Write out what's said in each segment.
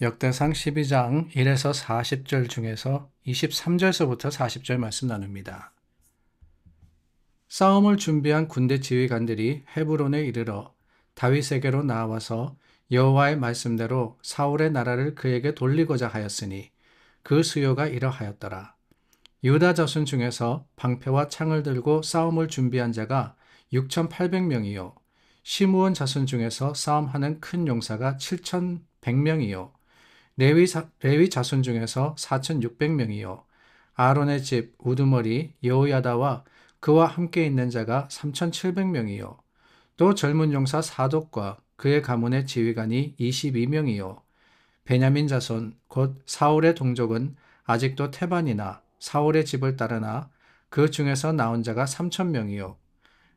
역대상 12장 1에서 40절 중에서 23절서부터 40절 말씀 나눕니다. 싸움을 준비한 군대 지휘관들이 헤브론에 이르러 다윗에게로 나와서 여호와의 말씀대로 사울의 나라를 그에게 돌리고자 하였으니 그 수요가 이러하였더라. 유다 자손 중에서 방패와 창을 들고 싸움을 준비한 자가 6,800명이요 시므온 자손 중에서 싸움하는 큰 용사가 7,100명이요 레위 자손 중에서 4,600명이요 아론의 집 우두머리 여호야다와 그와 함께 있는 자가 3,700명이요 또 젊은 용사 사독과 그의 가문의 지휘관이 22명이요 베냐민 자손 곧 사울의 동족은 아직도 태반이나 사울의 집을 따르나 그 중에서 나온 자가 3,000명이요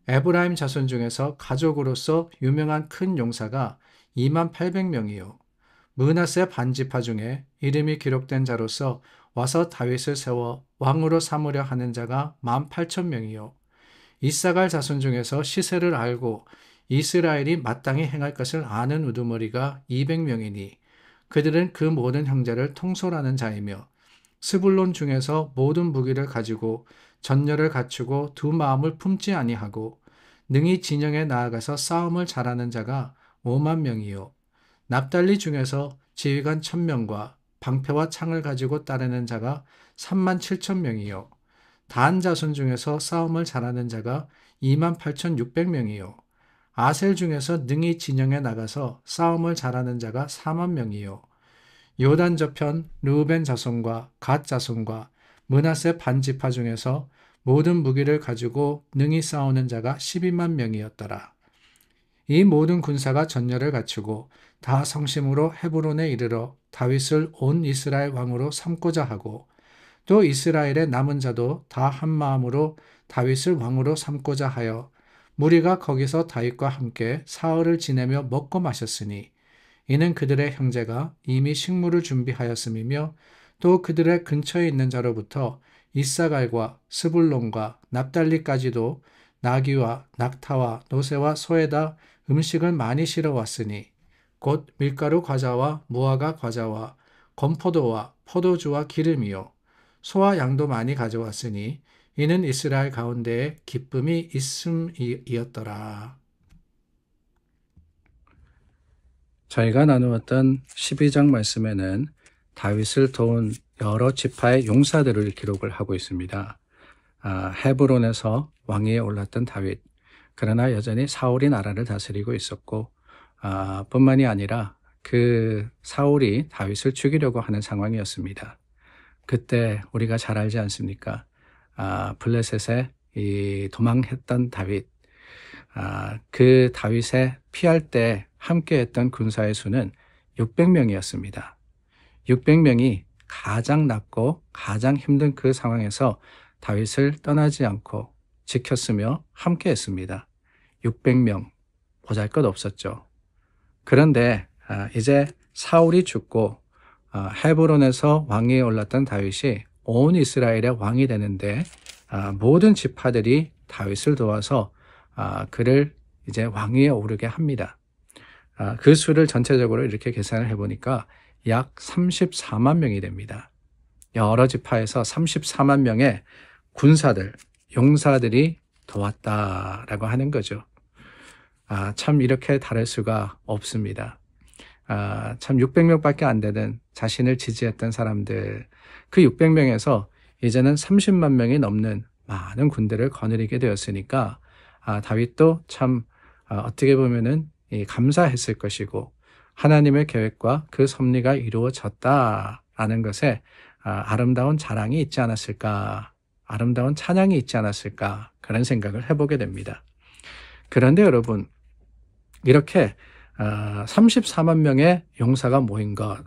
에브라임 자손 중에서 가족으로서 유명한 큰 용사가 28,000명이요 므낫세 반지파 중에 이름이 기록된 자로서 와서 다윗을 세워 왕으로 삼으려 하는 자가 18,000명이요 이사갈 자손 중에서 시세를 알고 이스라엘이 마땅히 행할 것을 아는 우두머리가 200명이니 그들은 그 모든 형제를 통솔하는 자이며 스불론 중에서 모든 무기를 가지고 전열을 갖추고 두 마음을 품지 아니하고 능히 진영에 나아가서 싸움을 잘하는 자가 50,000명이요 납달리 중에서 지휘관 1,000명과 방패와 창을 가지고 따르는 자가 37,000명이요 단 자손 중에서 싸움을 잘하는 자가 28,600명이요 아셀 중에서 능히 진영에 나가서 싸움을 잘하는 자가 40,000명이요 요단 저편 르우벤 자손과 갓 자손과 므낫세 반지파 중에서 모든 무기를 가지고 능히 싸우는 자가 120,000명이었더라. 이 모든 군사가 전열을 갖추고 다 성심으로 헤브론에 이르러 다윗을 온 이스라엘 왕으로 삼고자 하고 또 이스라엘의 남은 자도 다 한 마음으로 다윗을 왕으로 삼고자 하여 무리가 거기서 다윗과 함께 사흘을 지내며 먹고 마셨으니 이는 그들의 형제가 이미 식물을 준비하였음이며 또 그들의 근처에 있는 자로부터 이사갈과 스불론과 납달리까지도 나귀와 낙타와 노새와 소에다 음식을 많이 실어왔으니 곧 밀가루 과자와 무화과 과자와 건포도와 포도주와 기름이요 소와 양도 많이 가져왔으니 이는 이스라엘 가운데에 기쁨이 있음이었더라. 저희가 나누었던 12장 말씀에는 다윗을 도운 여러 지파의 용사들을 기록을 하고 있습니다. 헤브론에서 왕위에 올랐던 다윗, 그러나 여전히 사울이 나라를 다스리고 있었고 뿐만이 아니라 그 사울이 다윗을 죽이려고 하는 상황이었습니다. 그때 우리가 잘 알지 않습니까? 블레셋에 도망했던 다윗, 그 다윗에 피할 때 함께했던 군사의 수는 600명이었습니다. 600명이 가장 낮고 가장 힘든 그 상황에서 다윗을 떠나지 않고 지켰으며 함께했습니다. 600명, 보잘것없었죠. 그런데 이제 사울이 죽고 헤브론에서 왕위에 올랐던 다윗이 온 이스라엘의 왕이 되는데 모든 지파들이 다윗을 도와서 그를 이제 왕위에 오르게 합니다. 그 수를 전체적으로 이렇게 계산을 해보니까 약 34만 명이 됩니다. 여러 지파에서 34만 명의 군사들, 용사들이 도왔다라고 하는 거죠. 참 이렇게 다를 수가 없습니다. 참 600명밖에 안 되는 자신을 지지했던 사람들, 그 600명에서 이제는 30만 명이 넘는 많은 군대를 거느리게 되었으니까 다윗도 참 어떻게 보면은 감사했을 것이고 하나님의 계획과 그 섭리가 이루어졌다라는 것에 아름다운 자랑이 있지 않았을까, 아름다운 찬양이 있지 않았을까, 그런 생각을 해보게 됩니다. 그런데 여러분, 이렇게 34만 명의 용사가 모인 것,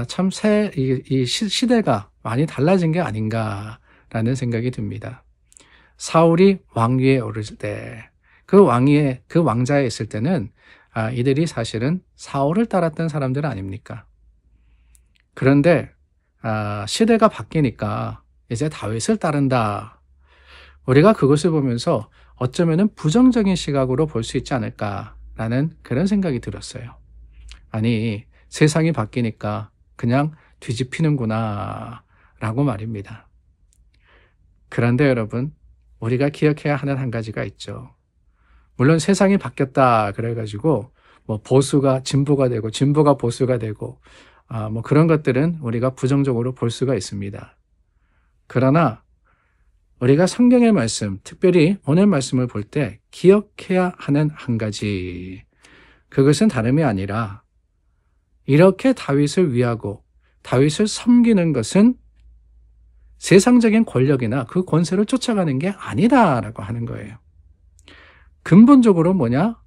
참 이 시대가 많이 달라진 게 아닌가라는 생각이 듭니다. 사울이 왕위에 오를 때, 그 왕자에 있을 때는 이들이 사실은 사울을 따랐던 사람들 아닙니까? 그런데 시대가 바뀌니까 이제 다윗을 따른다. 우리가 그것을 보면서 어쩌면 부정적인 시각으로 볼 수 있지 않을까라는 그런 생각이 들었어요. 아니, 세상이 바뀌니까 그냥 뒤집히는구나 라고 말입니다. 그런데 여러분, 우리가 기억해야 하는 한 가지가 있죠. 물론 세상이 바뀌었다 그래가지고 뭐 보수가 진보가 되고 진보가 보수가 되고 뭐 그런 것들은 우리가 부정적으로 볼 수가 있습니다. 그러나 우리가 성경의 말씀, 특별히 오늘 말씀을 볼 때 기억해야 하는 한 가지, 그것은 다름이 아니라 이렇게 다윗을 위하고 다윗을 섬기는 것은 세상적인 권력이나 그 권세를 쫓아가는 게 아니다라고 하는 거예요. 근본적으로 뭐냐?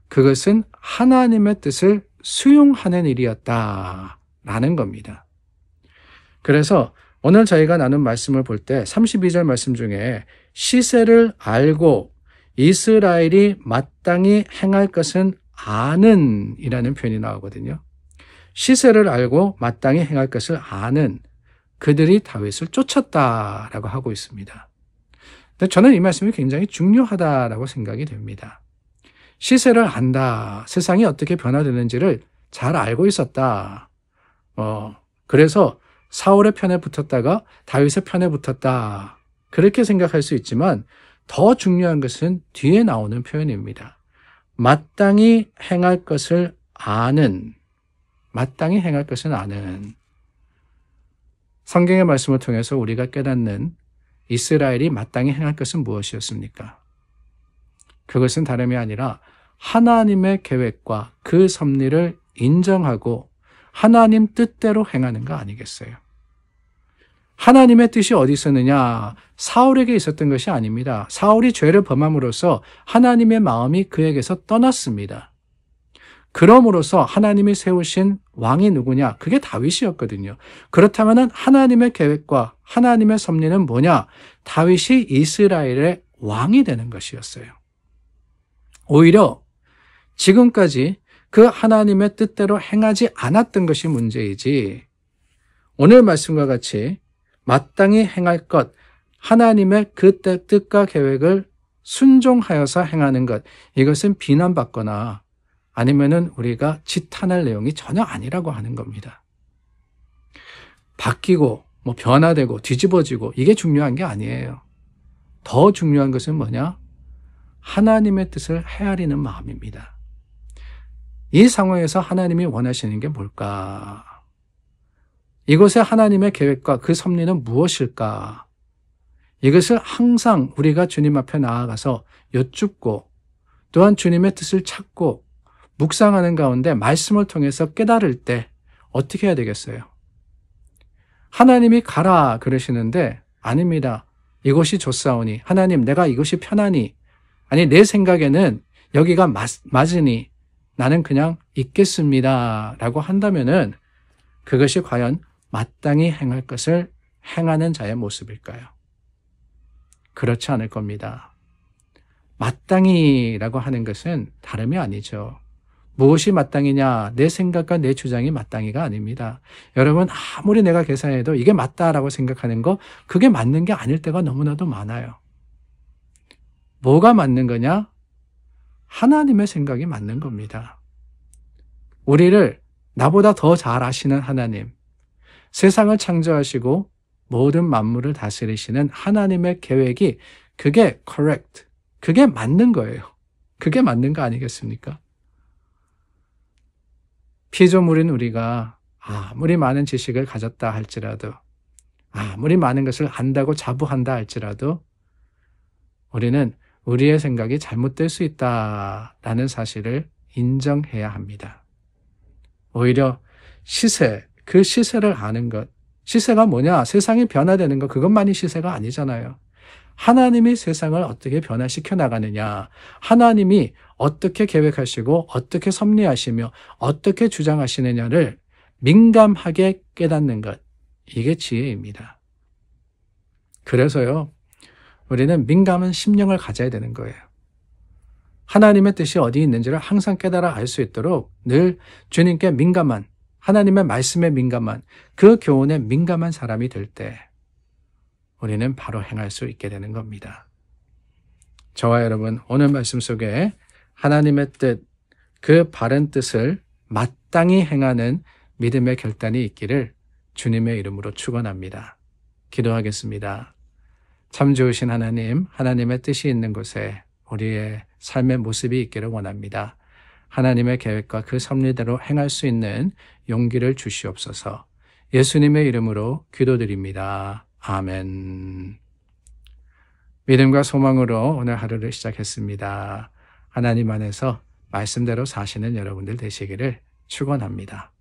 그것은 하나님의 뜻을 수용하는 일이었다라는 겁니다. 그래서 오늘 저희가 나눈 말씀을 볼 때 32절 말씀 중에 시세를 알고 이스라엘이 마땅히 행할 것은 아는 이라는 표현이 나오거든요. 시세를 알고 마땅히 행할 것을 아는, 그들이 다윗을 쫓았다라고 하고 있습니다. 근데 저는 이 말씀이 굉장히 중요하다라고 생각이 됩니다. 시세를 안다. 세상이 어떻게 변화되는지를 잘 알고 있었다. 그래서 사울의 편에 붙었다가 다윗의 편에 붙었다. 그렇게 생각할 수 있지만 더 중요한 것은 뒤에 나오는 표현입니다. 마땅히 행할 것을 아는, 마땅히 행할 것을 아는. 성경의 말씀을 통해서 우리가 깨닫는 이스라엘이 마땅히 행할 것은 무엇이었습니까? 그것은 다름이 아니라 하나님의 계획과 그 섭리를 인정하고 하나님 뜻대로 행하는 거 아니겠어요? 하나님의 뜻이 어디 있었느냐? 사울에게 있었던 것이 아닙니다. 사울이 죄를 범함으로써 하나님의 마음이 그에게서 떠났습니다. 그럼으로써 하나님이 세우신 왕이 누구냐? 그게 다윗이었거든요. 그렇다면 하나님의 계획과 하나님의 섭리는 뭐냐? 다윗이 이스라엘의 왕이 되는 것이었어요. 오히려 지금까지 그 하나님의 뜻대로 행하지 않았던 것이 문제이지, 오늘 말씀과 같이 마땅히 행할 것, 하나님의 그 뜻과 계획을 순종하여서 행하는 것, 이것은 비난받거나 아니면은 우리가 지탄할 내용이 전혀 아니라고 하는 겁니다. 바뀌고 변화되고 뒤집어지고 이게 중요한 게 아니에요. 더 중요한 것은 뭐냐? 하나님의 뜻을 헤아리는 마음입니다. 이 상황에서 하나님이 원하시는 게 뭘까? 이곳에 하나님의 계획과 그 섭리는 무엇일까? 이것을 항상 우리가 주님 앞에 나아가서 여쭙고 또한 주님의 뜻을 찾고 묵상하는 가운데 말씀을 통해서 깨달을 때 어떻게 해야 되겠어요? 하나님이 가라 그러시는데 아닙니다. 이것이 좋사오니, 하나님 내가 이것이 편하니, 아니 내 생각에는 여기가 맞으니 나는 그냥 있겠습니다 라고 한다면은 그것이 과연 마땅히 행할 것을 행하는 자의 모습일까요? 그렇지 않을 겁니다. 마땅히라고 하는 것은 다름이 아니죠. 무엇이 마땅히냐? 내 생각과 내 주장이 마땅히가 아닙니다. 여러분, 아무리 내가 계산해도 이게 맞다라고 생각하는 거, 그게 맞는 게 아닐 때가 너무나도 많아요. 뭐가 맞는 거냐? 하나님의 생각이 맞는 겁니다. 우리를 나보다 더 잘 아시는 하나님, 세상을 창조하시고 모든 만물을 다스리시는 하나님의 계획이 그게 correct, 그게 맞는 거예요. 그게 맞는 거 아니겠습니까? 피조물인 우리가 아무리 많은 지식을 가졌다 할지라도, 아무리 많은 것을 안다고 자부한다 할지라도 우리는 우리의 생각이 잘못될 수 있다라는 사실을 인정해야 합니다. 오히려 시세, 그 시세를 아는 것, 시세가 뭐냐? 세상이 변화되는 것, 그것만이 시세가 아니잖아요. 하나님이 세상을 어떻게 변화시켜 나가느냐, 하나님이 어떻게 계획하시고 어떻게 섭리하시며 어떻게 주장하시느냐를 민감하게 깨닫는 것, 이게 지혜입니다. 그래서요, 우리는 민감한 심령을 가져야 되는 거예요. 하나님의 뜻이 어디 있는지를 항상 깨달아 알 수 있도록 늘 주님께 민감한, 하나님의 말씀에 민감한, 그 교훈에 민감한 사람이 될 때 우리는 바로 행할 수 있게 되는 겁니다. 저와 여러분, 오늘 말씀 속에 하나님의 뜻, 그 바른 뜻을 마땅히 행하는 믿음의 결단이 있기를 주님의 이름으로 축원합니다. 기도하겠습니다. 참 좋으신 하나님, 하나님의 뜻이 있는 곳에 우리의 삶의 모습이 있기를 원합니다. 하나님의 계획과 그 섭리대로 행할 수 있는 용기를 주시옵소서. 예수님의 이름으로 기도드립니다. 아멘. 믿음과 소망으로 오늘 하루를 시작했습니다. 하나님 안에서 말씀대로 사시는 여러분들 되시기를 축원합니다.